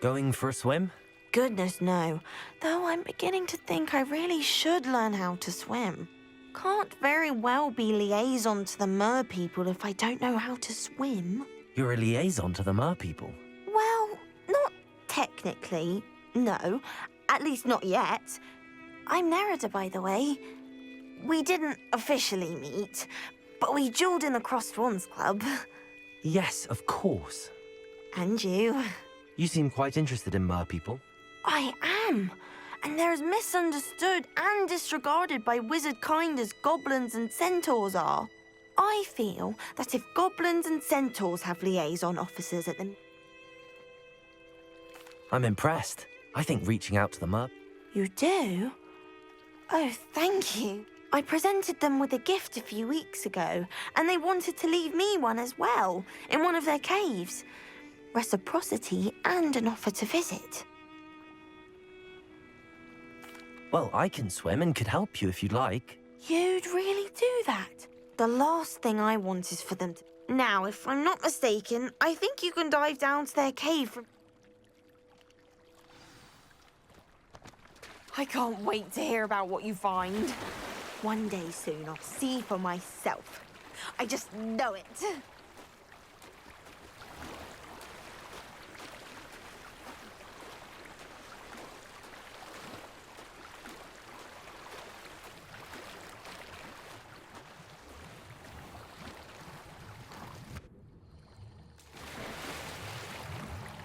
Going for a swim? Goodness, no. Though I'm beginning to think I really should learn how to swim. Can't very well be liaison to the mer people if I don't know how to swim. You're a liaison to the mer people. Well, not technically, no. At least not yet. I'm Nerida, by the way. We didn't officially meet, but we duelled in the Crossed Swans Club. Yes, of course. And you. You seem quite interested in mer people. I am. And they're as misunderstood and disregarded by wizard kind as goblins and centaurs are. I feel that if goblins and centaurs have liaison officers at them... I'm impressed. I think reaching out to the mer... You do? Oh, thank you. I presented them with a gift a few weeks ago, and they wanted to leave me one as well, in one of their caves. Reciprocity and an offer to visit. Well, I can swim and could help you if you'd like. You'd really do that? The last thing I want is for them to... Now, if I'm not mistaken, I think you can dive down to their cave from... I can't wait to hear about what you find. One day soon, I'll see for myself. I just know it.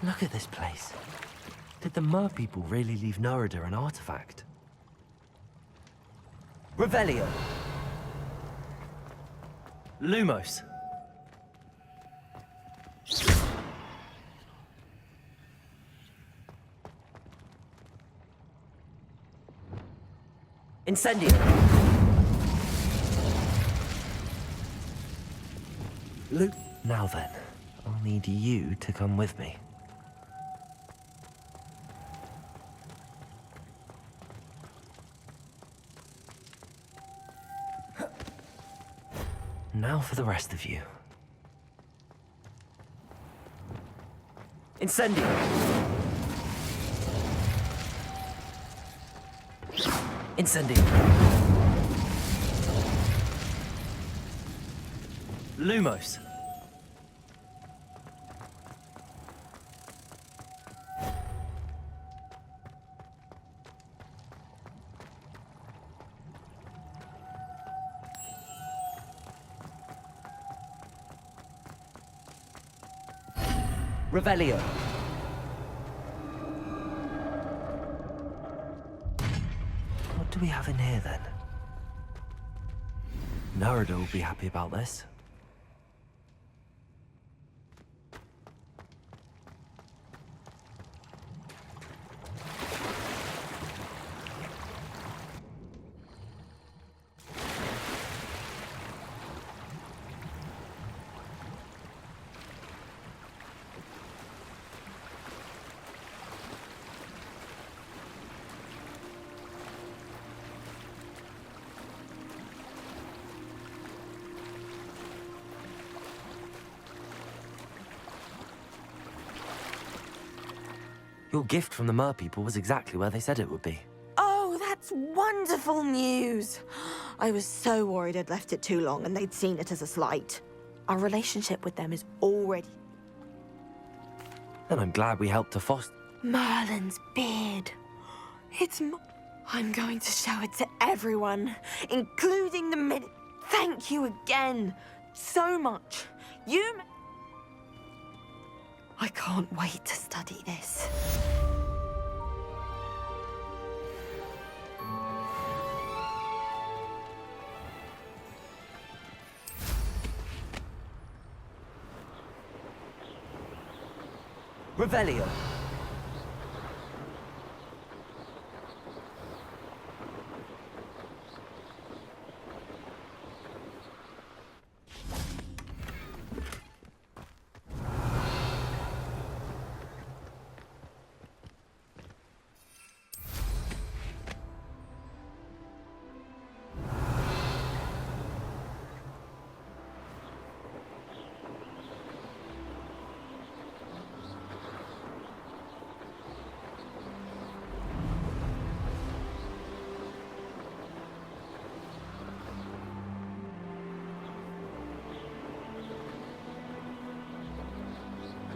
Look at this place. Did the mer people really leave Nerida an artifact? Revelio. Lumos. Incendio. Now then, I'll need you to come with me. Now for the rest of you. Incendio! Incendio! Lumos! Revelio. What do we have in here, then? Nerida will be happy about this. Your gift from the mer people was exactly where they said it would be. Oh, that's wonderful news. I was so worried I'd left it too long and they'd seen it as a slight. Our relationship with them is already... And I'm glad we helped to foster... Merlin's beard. I'm going to show it to everyone, including the mid... Thank you again. So much. I can't wait to study this. Revelio.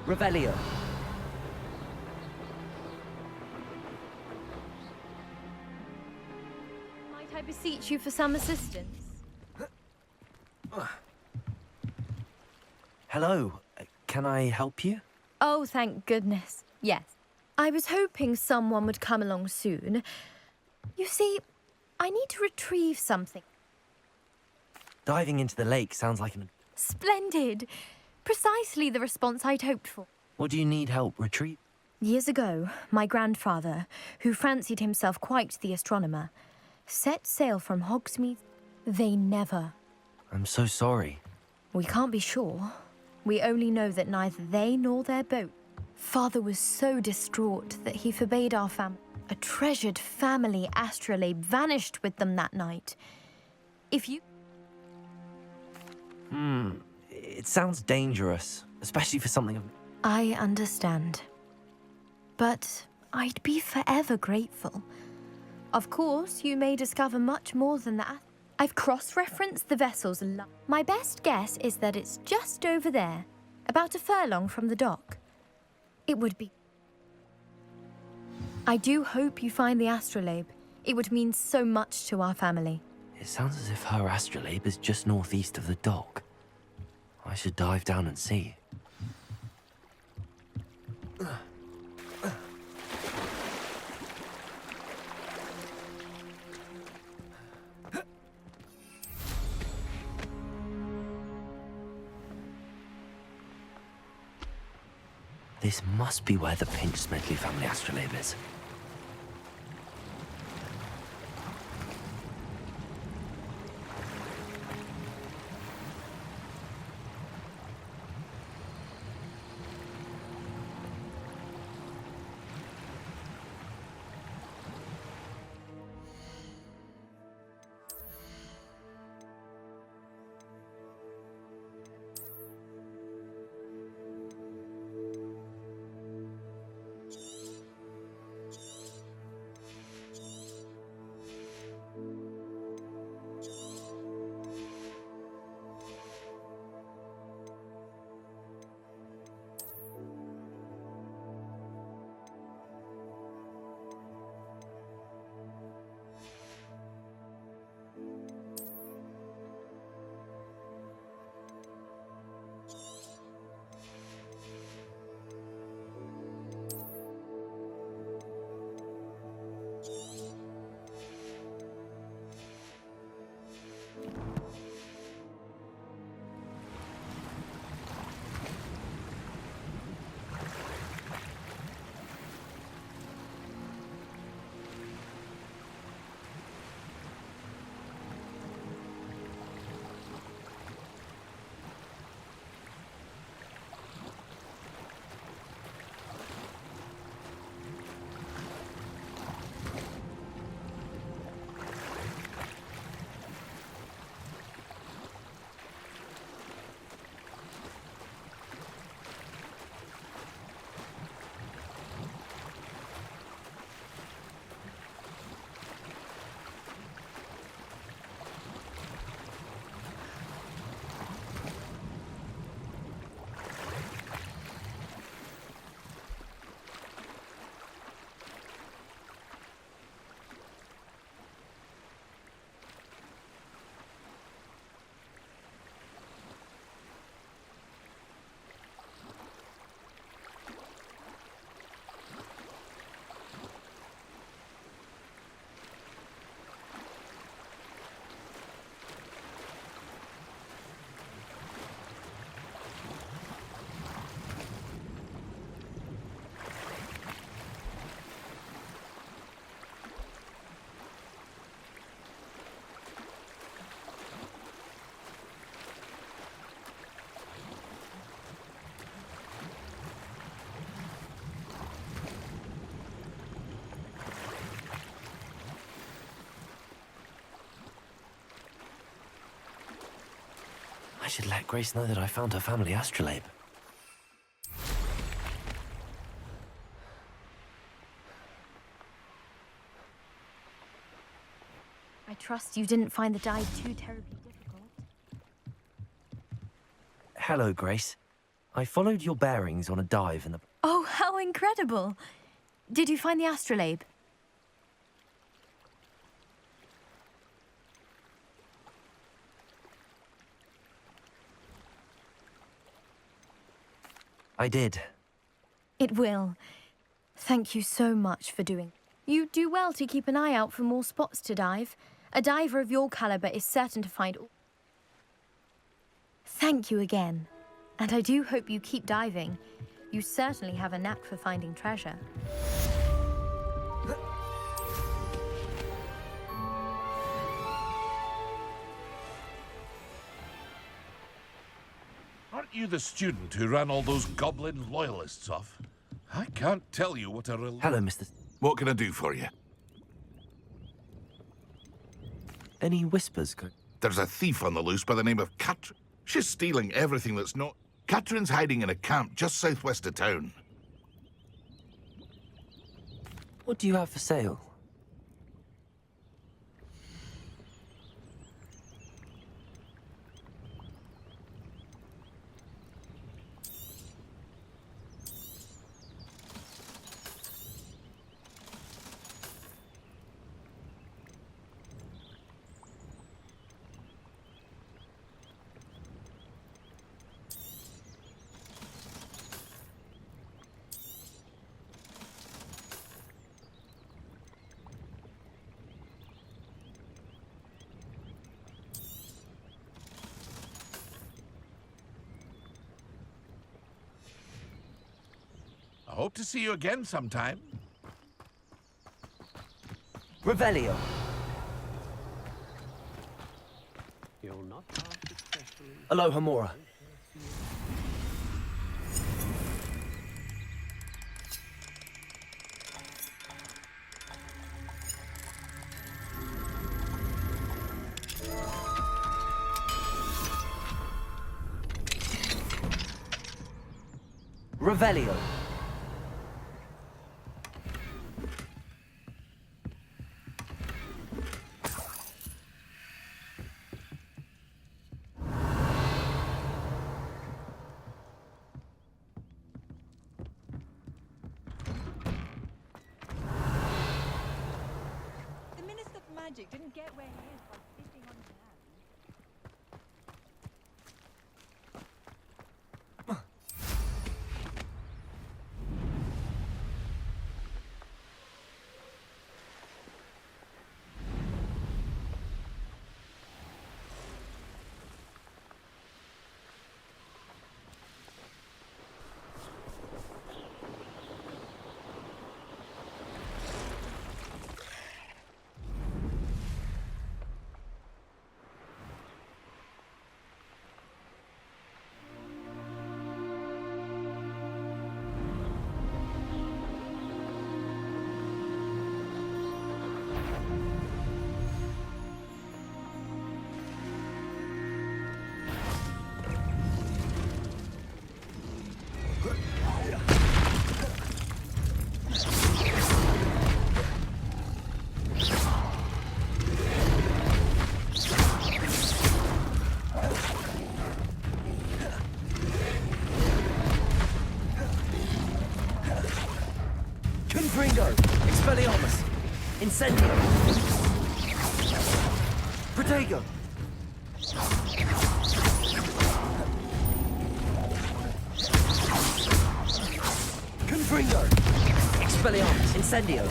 Revelio. Might I beseech you for some assistance? Hello. Can I help you? Oh, thank goodness. Yes. I was hoping someone would come along soon. You see, I need to retrieve something. Diving into the lake sounds like an... Splendid! Precisely the response I'd hoped for. What do you need help retrieve? Years ago, my grandfather, who fancied himself quite the astronomer, set sail from Hogsmeade. They never. I'm so sorry. We can't be sure. We only know that neither they nor their boat. Father was so distraught that he forbade our family. A treasured family astrolabe vanished with them that night. If you... It sounds dangerous, especially for something of... I understand. But I'd be forever grateful. Of course, you may discover much more than that. I've cross-referenced the vessel's My best guess is that it's just over there, about a furlong from the dock. It would be... I do hope you find the astrolabe. It would mean so much to our family. It sounds as if her astrolabe is just northeast of the dock. I should dive down and see. This must be where the Pinch Smedley family astrolabe is. I should let Grace know that I found her family astrolabe. I trust you didn't find the dive too terribly difficult. Hello, Grace. I followed your bearings on a dive in the... Oh, how incredible! Did you find the astrolabe? I did. It will. Thank you so much for doing. You do well to keep an eye out for more spots to dive. A diver of your caliber is certain to find... Thank you again. And I do hope you keep diving. You certainly have a knack for finding treasure. Aren't you the student who ran all those goblin loyalists off? I can't tell you what a Hello, Mr... What can I do for you? Any whispers? There's a thief on the loose by the name of Katrin. She's stealing everything that's not... Katrin's hiding in a camp just southwest of town. What do you have for sale? I hope to see you again sometime. Revelio. Aloha Mora. Revelio. The Minister of Magic didn't get where he is by fishing on land. Confringo. Expelliarmus. Incendio. Protego. Confringo. Expelliarmus. Incendio.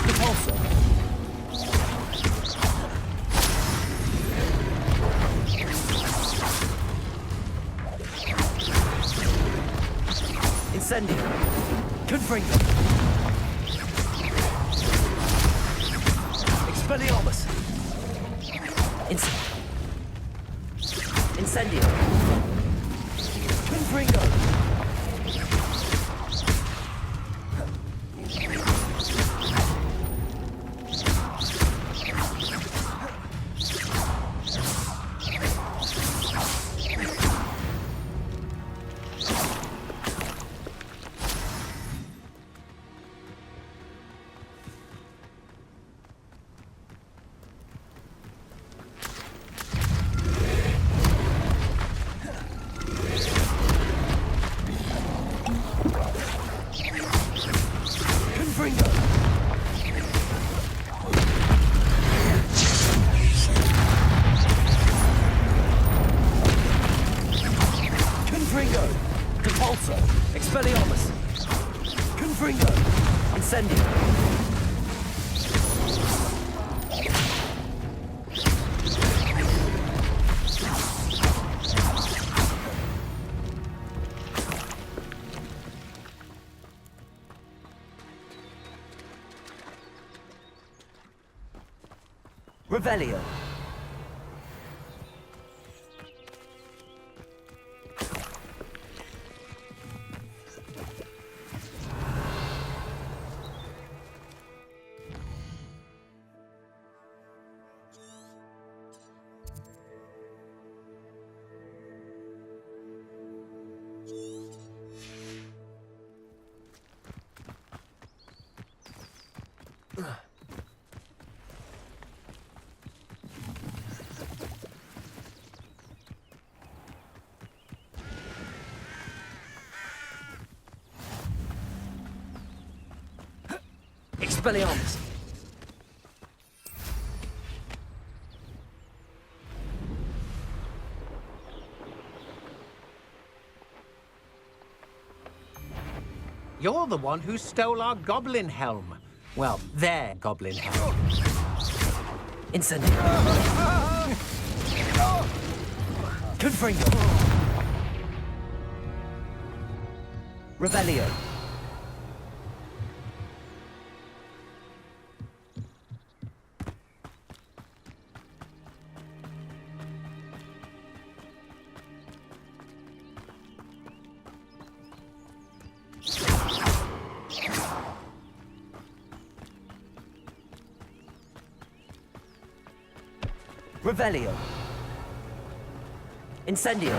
Repulsor. Incendio. Confringo. Expelliarmus. Incendio. Confringo. Confringo! Compulso! Expelliarmus! Confringo! Incendio! Revelio. Expelliarmus! You're the one who stole our goblin helm. Well, their goblin helm. Incendio! Confringo! Revelio! Revelio. Incendio.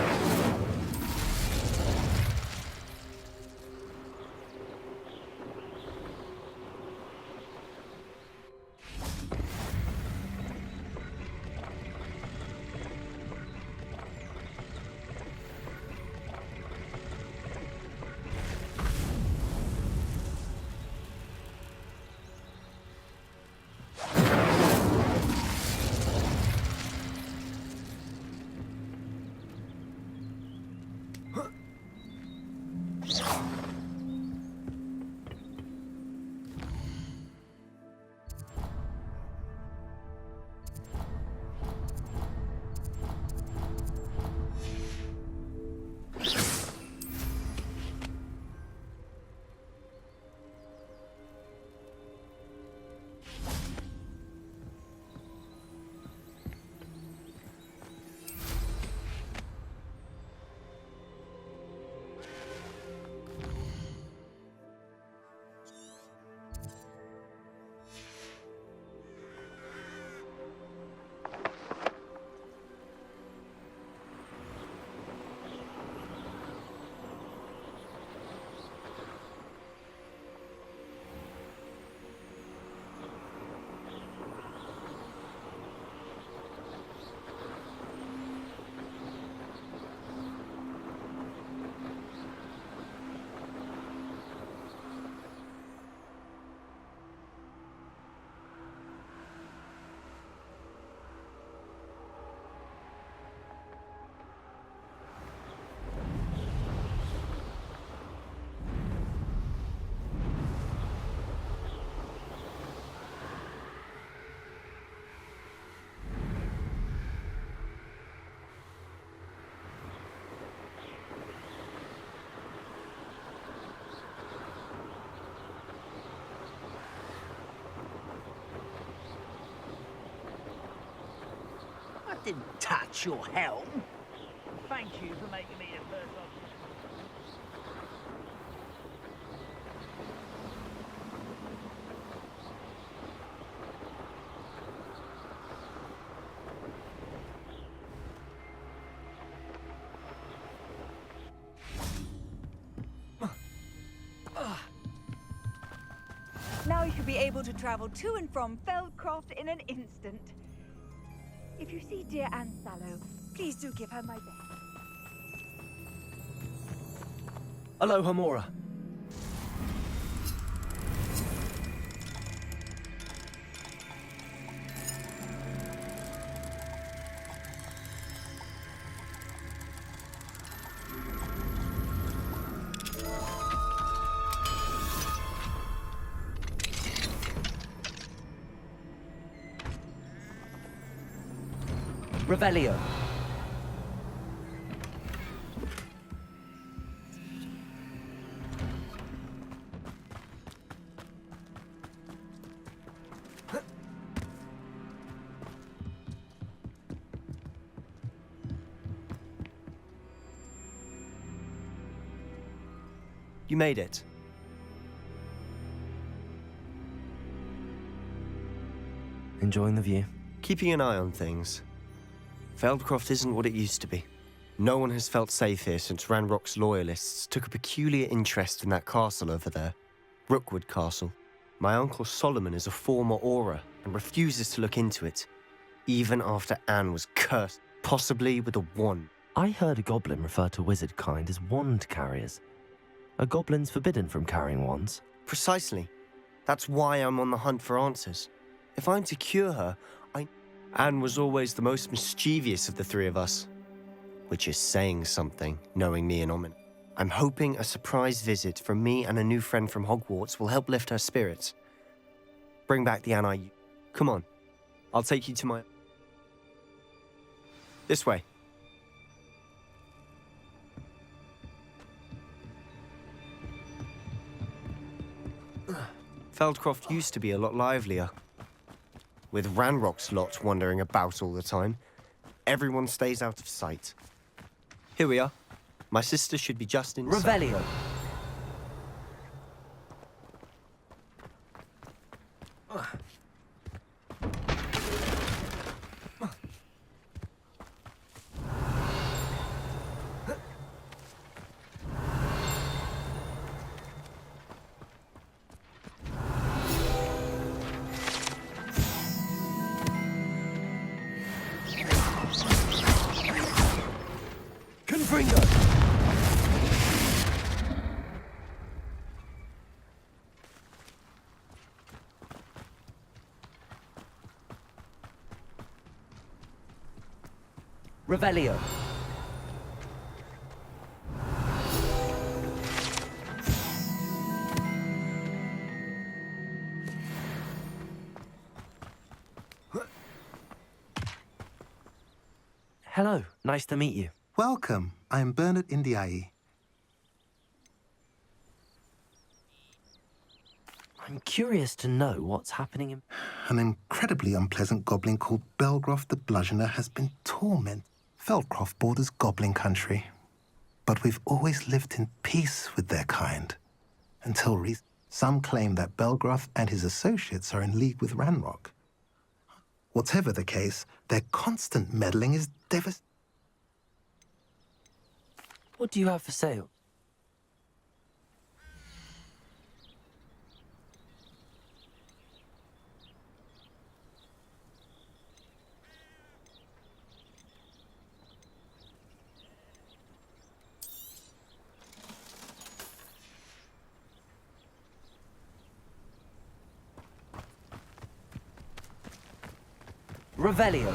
I didn't touch your helm. Thank you for making me the first officer. Now you should be able to travel to and from Feldcroft in an instant. If you see dear Anne Sallow, please do give her my best. Aloha Mora. Revelio. You made it. Enjoying the view? Keeping an eye on things. Feldcroft isn't what it used to be. No one has felt safe here since Ranrock's loyalists took a peculiar interest in that castle over there. Rookwood Castle. My uncle Solomon is a former Auror and refuses to look into it, even after Anne was cursed, possibly with a wand. I heard a goblin refer to wizard kind as wand carriers. Are goblins forbidden from carrying wands? Precisely. That's why I'm on the hunt for answers. If I'm to cure her, Anne was always the most mischievous of the three of us. Which is saying something, knowing me and Omin. I'm hoping a surprise visit from me and a new friend from Hogwarts will help lift her spirits. Bring back the Anne I... Come on. I'll take you to my... This way. Feldcroft used to be a lot livelier. With Ranrock's lot wandering about all the time, everyone stays out of sight. Here we are. My sister should be just inside. Revelio. Revelio. Hello, nice to meet you. Welcome. I'm Bernard Indiai. I'm curious to know what's happening in... An incredibly unpleasant goblin called Belgroff the Bludgeoner has been tormented. Feldcroft borders goblin country, but we've always lived in peace with their kind. Until recently, some claim that Belgroff and his associates are in league with Ranrock. Whatever the case, their constant meddling is devastating. What do you have for sale? Revelio.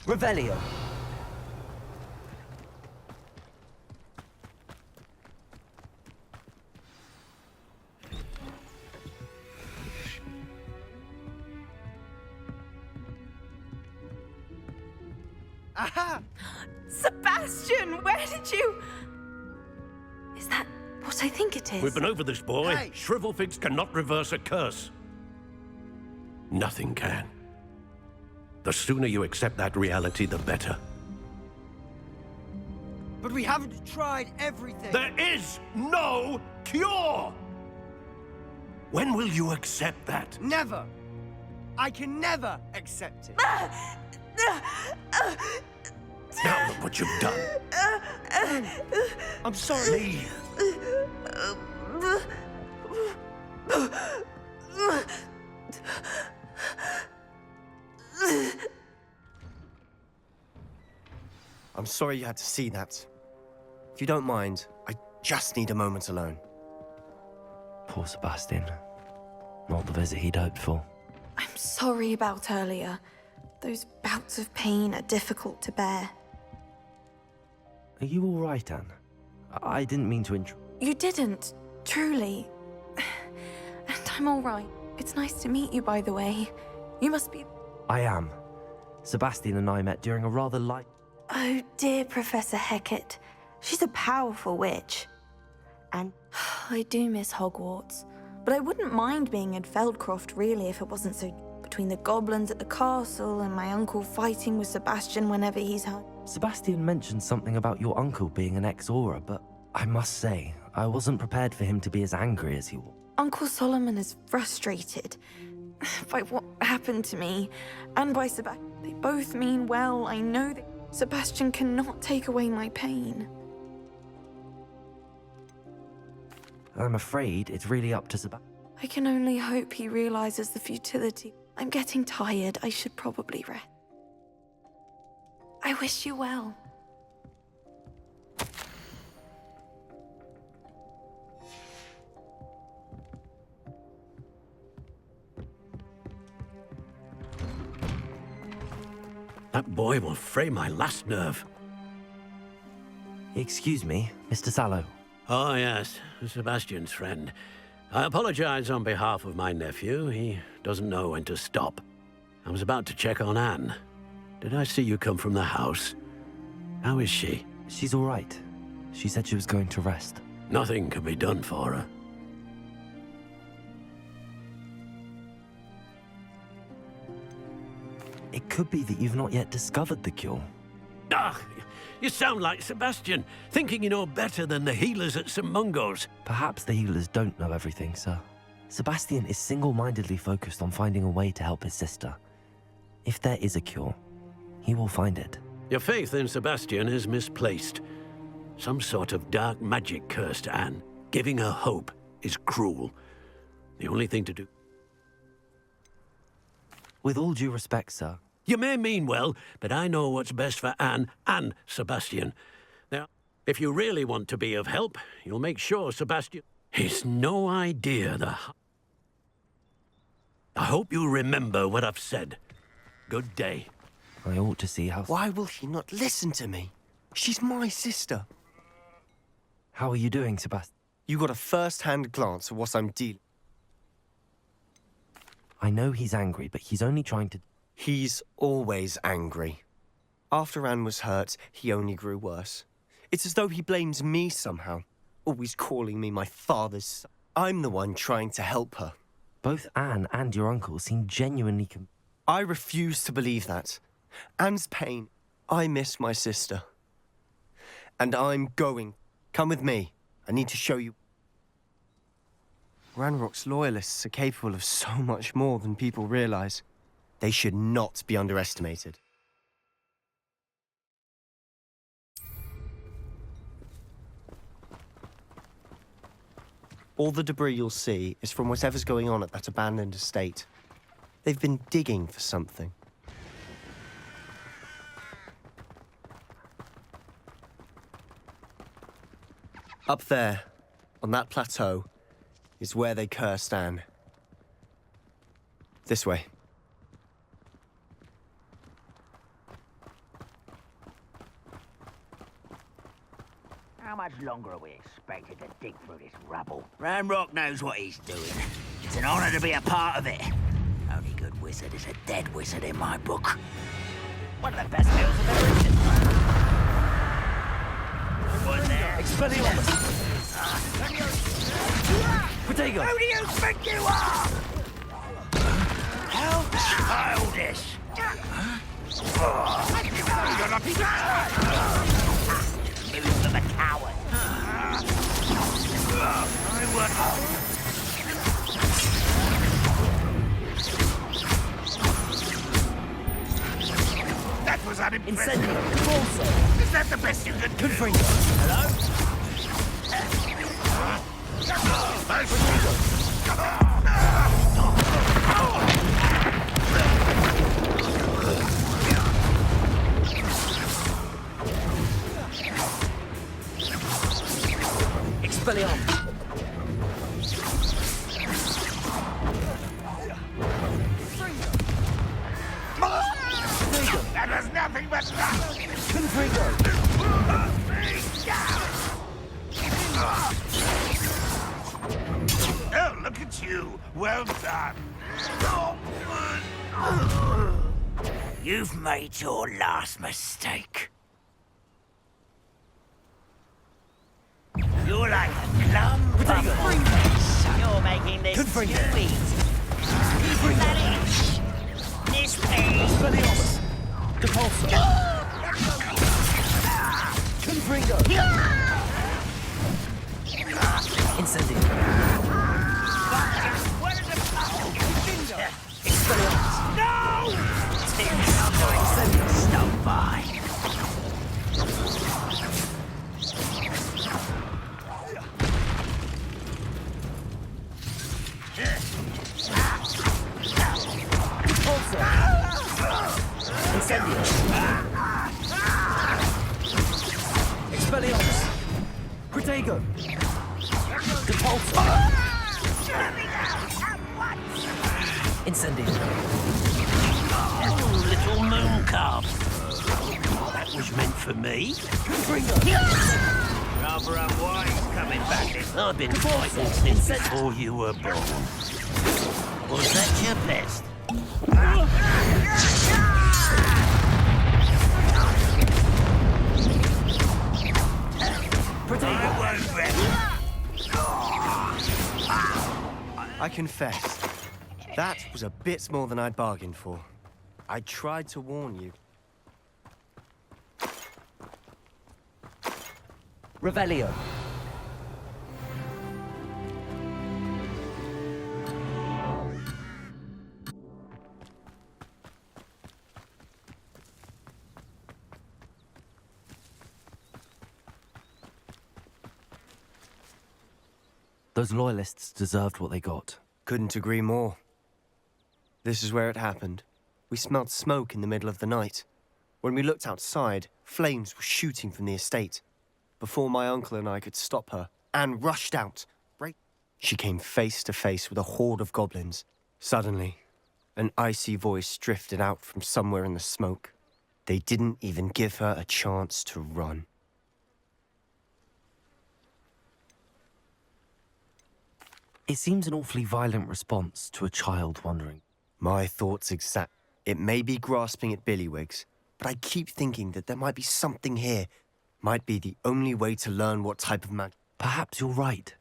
Revelio. Aha! Sebastian, where did you... Is that what I think it is? We've been over this, boy. Hey. Shrivelfigs cannot reverse a curse. Nothing can. The sooner you accept that reality, the better. But we haven't tried everything. There is no cure! When will you accept that? Never! I can never accept it. Now look what you've done. I'm sorry. Leave. I'm sorry you had to see that. If you don't mind, I just need a moment alone. Poor Sebastian. Not the visit he'd hoped for. I'm sorry about earlier. Those bouts of pain are difficult to bear. Are you all right, Anne? I didn't mean to You didn't, truly. And I'm all right. It's nice to meet you, by the way. You must be... I am. Sebastian and I met during a rather light... Oh, dear Professor Hecat. She's a powerful witch. And I do miss Hogwarts. But I wouldn't mind being in Feldcroft, really, if it wasn't so... Between the goblins at the castle and my uncle fighting with Sebastian whenever he's home. Sebastian mentioned something about your uncle being an ex-Auror, but I must say, I wasn't prepared for him to be as angry as he was. Uncle Solomon is frustrated by what happened to me and by Sebastian. They both mean well. I know that Sebastian cannot take away my pain. I'm afraid it's really up to Sebastian. I can only hope he realizes the futility. I'm getting tired. I should probably rest. I wish you well. That boy will fray my last nerve. Excuse me, Mr. Sallow. Oh, yes, Sebastian's friend. I apologize on behalf of my nephew. He doesn't know when to stop. I was about to check on Anne. Did I see you come from the house? How is she? She's all right. She said she was going to rest. Nothing can be done for her. It could be that you've not yet discovered the cure. Ah, you sound like Sebastian, thinking you know better than the healers at St. Mungo's. Perhaps the healers don't know everything, sir. Sebastian is single-mindedly focused on finding a way to help his sister. If there is a cure, he will find it. Your faith in Sebastian is misplaced. Some sort of dark magic cursed Anne. Giving her hope is cruel. The only thing to do... With all due respect, sir. You may mean well, but I know what's best for Anne and Sebastian. Now, if you really want to be of help, you'll make sure Sebastian... He's no idea the... I hope you remember what I've said. Good day. I ought to see how... Why will he not listen to me? She's my sister. How are you doing, Sebastian? You got a first-hand glance at what I'm dealing. I know he's angry, but he's only trying to... He's always angry. After Anne was hurt, he only grew worse. It's as though he blames me somehow, always calling me my father's son. I'm the one trying to help her. Both Anne and your uncle seem genuinely... I refuse to believe that. Anne's pain. I miss my sister. And I'm going. Come with me. I need to show you. Ranrock's loyalists are capable of so much more than people realize. They should not be underestimated. All the debris you'll see is from whatever's going on at that abandoned estate. They've been digging for something. Up there, on that plateau, is where they cursed Anne. This way. How much longer are we expected to dig through this rubble? Ranrock knows what he's doing. It's an honor to be a part of it. Only good wizard is a dead wizard in my book. One of the best meals I've ever eaten. One there. Expelliarmus! Protego! Who do you think you are? How childish! Move them a coward. That was unimpressive. Incendio. Also. Is that the best you could do? Hello? Expelliarmus. That was nothing but luck. Confringo. Oh, look at you. Well done. You've made your last mistake. You're like a clump of almonds. You're making this too easy. Vanish! This page! Expelliarmus. Depulso. Confringo. Incendio. Expelliarmus. No! Stop by. Depulso. Incendio. Expelliarmus. Protego. Depulso. Incendio. Oh, little moon calf. That was meant for me. Confringo. Rather unwise coming back this. I've been fighting since before you were born. Was that your best? Protego. I confess, that was a bit more than I'd bargained for. I tried to warn you. Revelio. Those loyalists deserved what they got. Couldn't agree more. This is where it happened. We smelled smoke in the middle of the night. When we looked outside, flames were shooting from the estate. Before my uncle and I could stop her, Anne rushed out. She came face to face with a horde of goblins. Suddenly, an icy voice drifted out from somewhere in the smoke. They didn't even give her a chance to run. It seems an awfully violent response to a child wandering. My thoughts exact. It may be grasping at Billywigs, but I keep thinking that there might be something here. Might be the only way to learn what type of magic. Perhaps you're right.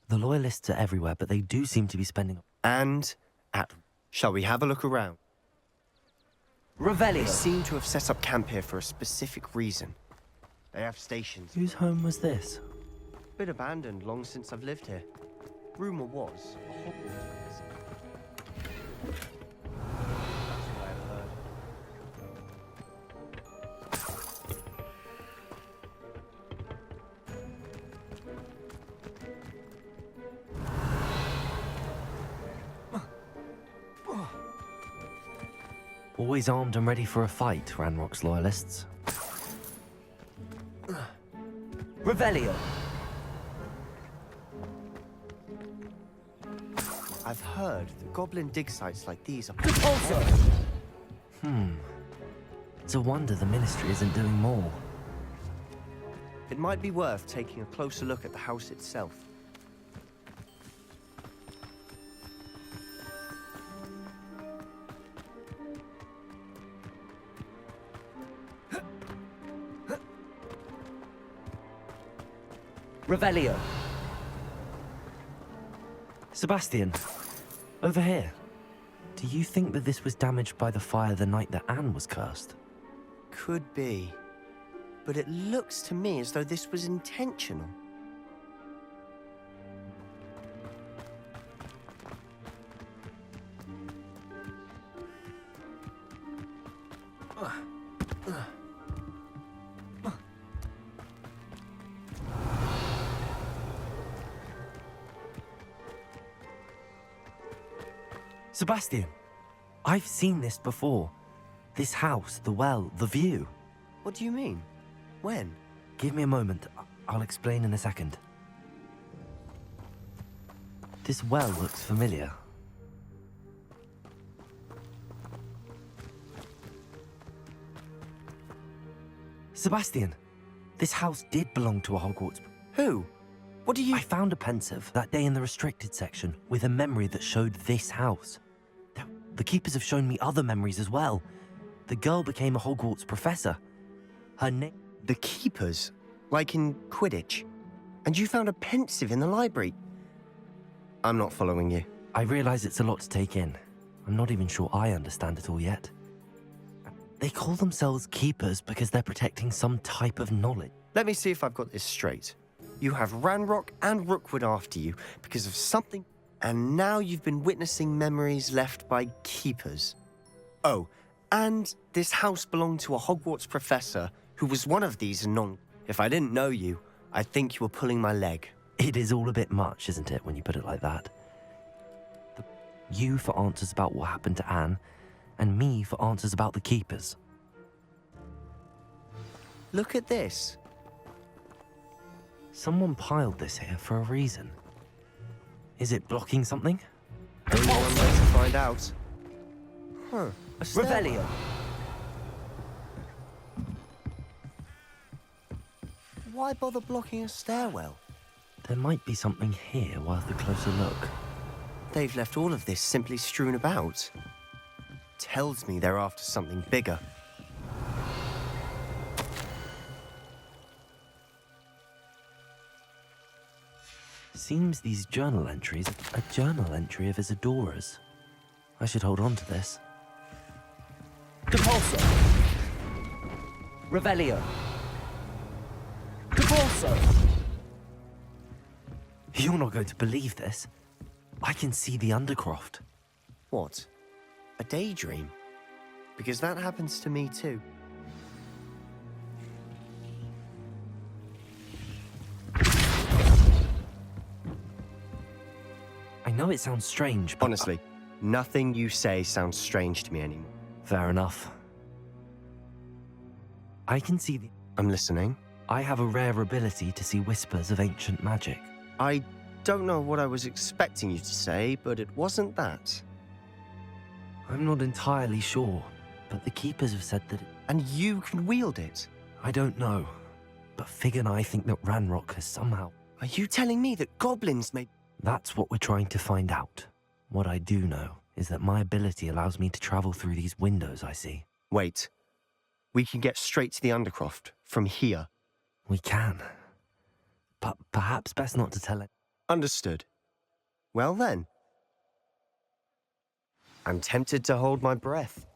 The loyalists are everywhere, but they do seem to be spending... And at... Shall we have a look around? Revelio. They seem to have set up camp here for a specific reason. They have stations. Whose home was this? Been abandoned long since I've lived here. Rumor was a Hogwarts. That's what I've heard. Always armed and ready for a fight, Ranrock's loyalists. Revelio. I've heard that goblin dig sites like these are... It's a wonder the Ministry isn't doing more. It might be worth taking a closer look at the house itself. Revelio. Sebastian, over here. Do you think that this was damaged by the fire the night that Anne was cursed? Could be. But it looks to me as though this was intentional. Sebastian, I've seen this before. This house, the well, the view. What do you mean? When? Give me a moment. I'll explain in a second. This well looks familiar. Sebastian, this house did belong to a Hogwarts. Who? What do you... I found a pensive that day in the restricted section with a memory that showed this house. The keepers have shown me other memories as well. The girl became a Hogwarts professor. Her name... The keepers? Like in Quidditch? And you found a pensive in the library? I'm not following you. I realize it's a lot to take in. I'm not even sure I understand it all yet. They call themselves keepers because they're protecting some type of knowledge. Let me see if I've got this straight. You have Ranrock and Rookwood after you because of something, and now you've been witnessing memories left by keepers. Oh, and this house belonged to a Hogwarts professor who was one of these non... If I didn't know you, I'd think you were pulling my leg. It is all a bit much, isn't it, when you put it like that? You for answers about what happened to Anne, and me for answers about the keepers. Look at this. Someone piled this here for a reason. Is it blocking something? Only one way to find out. Huh. A stairwell. Revelio. Why bother blocking a stairwell? There might be something here worth a closer look. They've left all of this simply strewn about. Tells me they're after something bigger. Seems these journal entries are a journal entry of Isadora's. I should hold on to this. Depulso. Revelio. Depulso. You're not going to believe this. I can see the Undercroft. What? A daydream? Because that happens to me too. I know it sounds strange, but... Honestly, nothing you say sounds strange to me anymore. Fair enough. I can see the... I'm listening. I have a rare ability to see whispers of ancient magic. I don't know what I was expecting you to say, but it wasn't that. I'm not entirely sure, but the keepers have said that... And you can wield it? I don't know, but Fig and I think that Ranrock has somehow... Are you telling me that goblins may... That's what we're trying to find out. What I do know is that my ability allows me to travel through these windows I see. Wait. We can get straight to the Undercroft from here. We can. But perhaps best not to tell it. Understood. Well then. I'm tempted to hold my breath.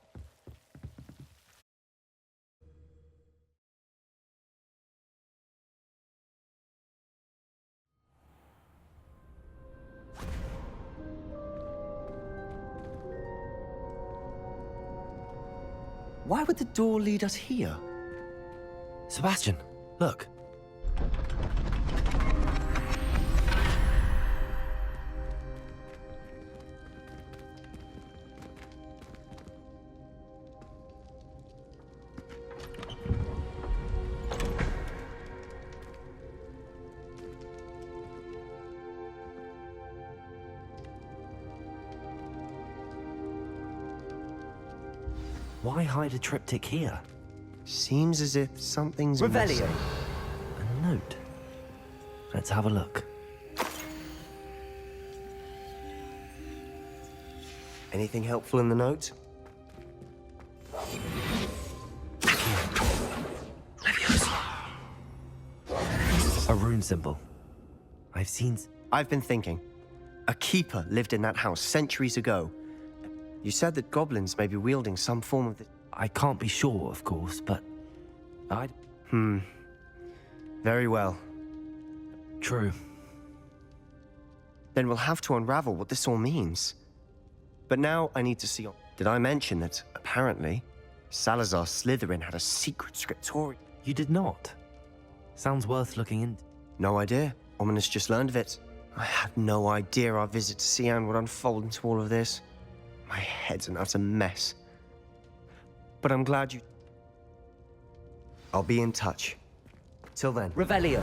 Why would the door lead us here? Sebastian, look. Why hide a triptych here? Seems as if something's missing. A note. Let's have a look. Anything helpful in the note? A rune symbol. I've been thinking. A keeper lived in that house centuries ago. You said that goblins may be wielding some form of... I can't be sure, of course, but... Very well. True. Then we'll have to unravel what this all means. But now I need to see... Did I mention that, apparently, Salazar Slytherin had a secret scriptorium. You did not? Sounds worth looking into. No idea. Ominous just learned of it. I had no idea our visit to Sian would unfold into all of this. My head's an utter mess. But I'm glad you... I'll be in touch. Till then. Revelio.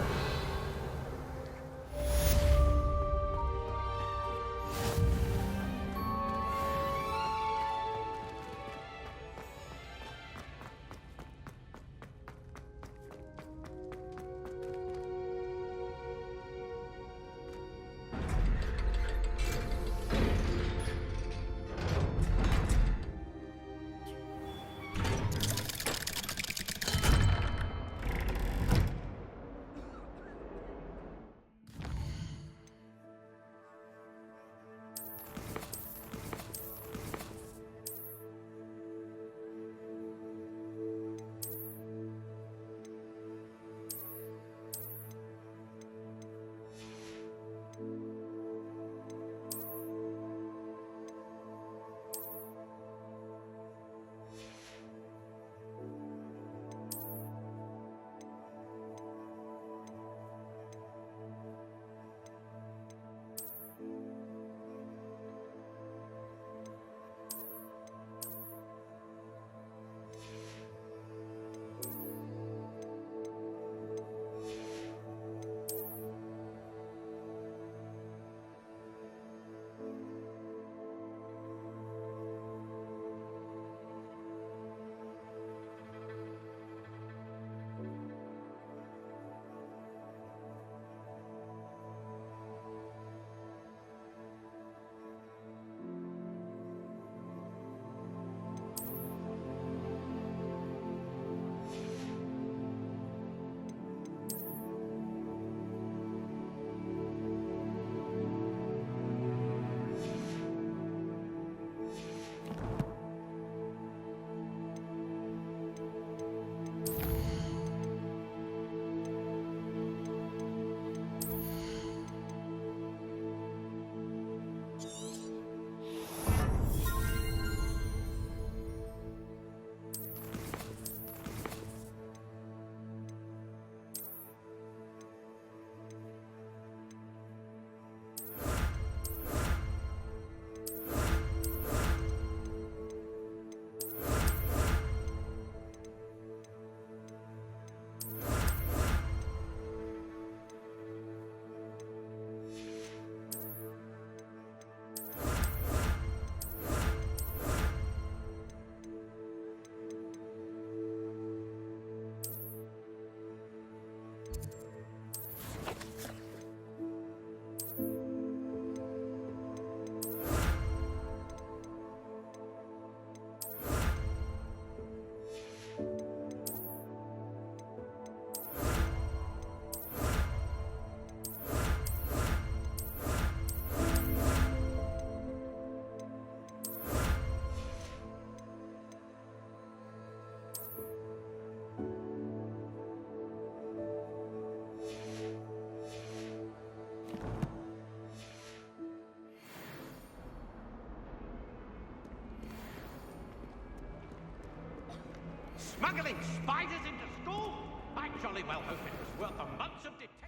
Smuggling spiders into school? I jolly well hope it was worth the months of detention.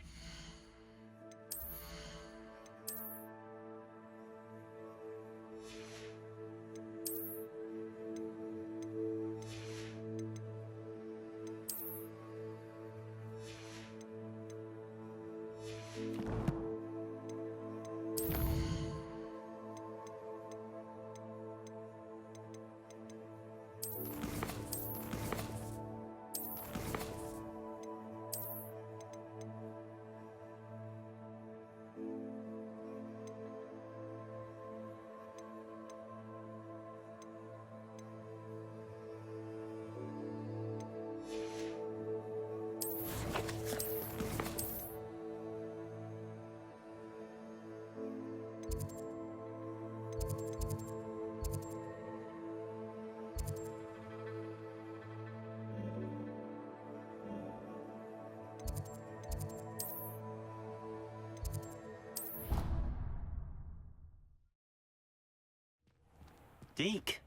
Deke.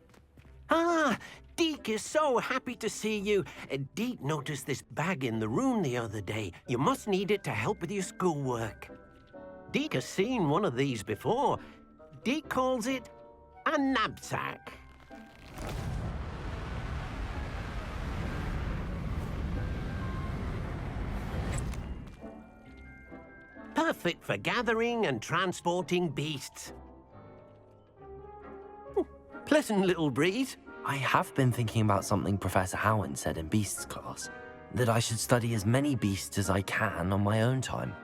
Ah, Deke is so happy to see you. Deke noticed this bag in the room the other day. You must need it to help with your schoolwork. Deke has seen one of these before. Deke calls it a knapsack. Perfect for gathering and transporting beasts. Pleasant little breeze. I have been thinking about something Professor Howard said in Beasts class, that I should study as many beasts as I can on my own time.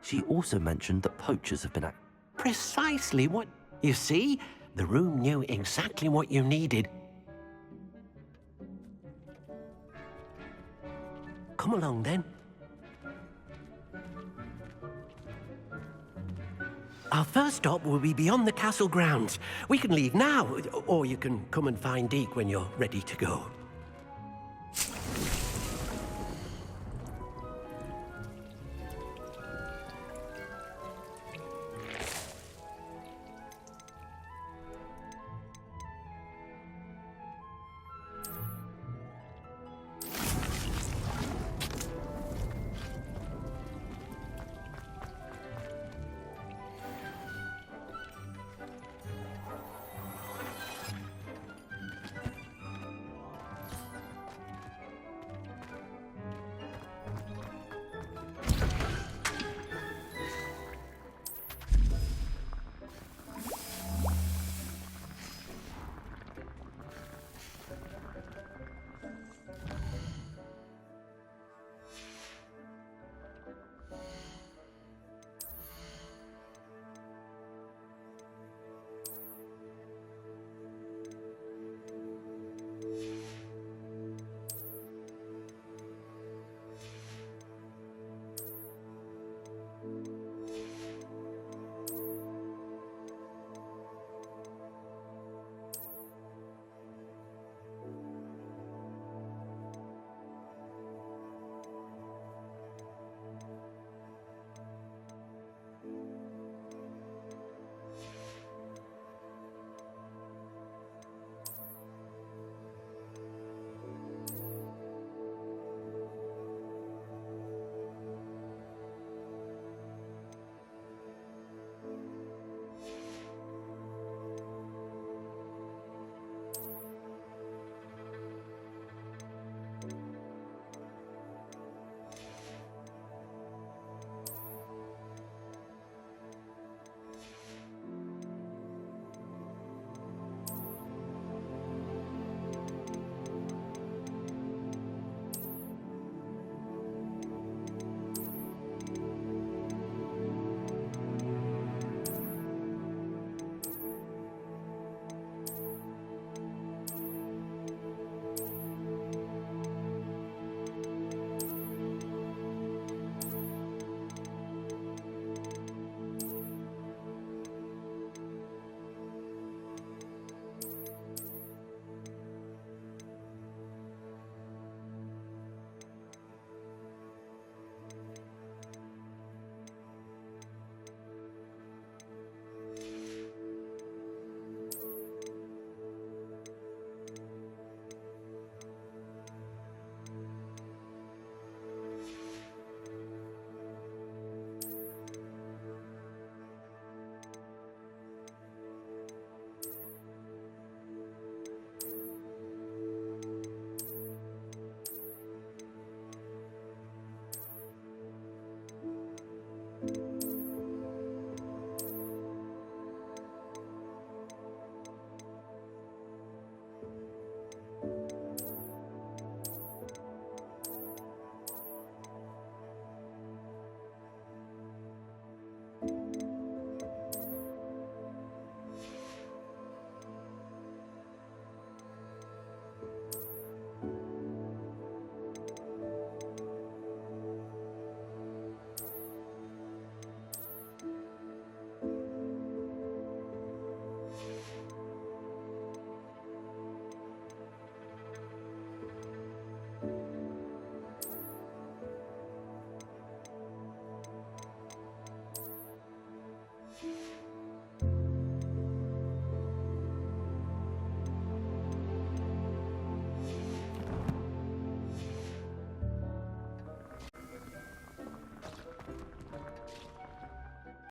She also mentioned that poachers have been Precisely what... You see, the room knew exactly what you needed. Come along, then. Our first stop will be beyond the castle grounds. We can leave now, or you can come and find Deke when you're ready to go.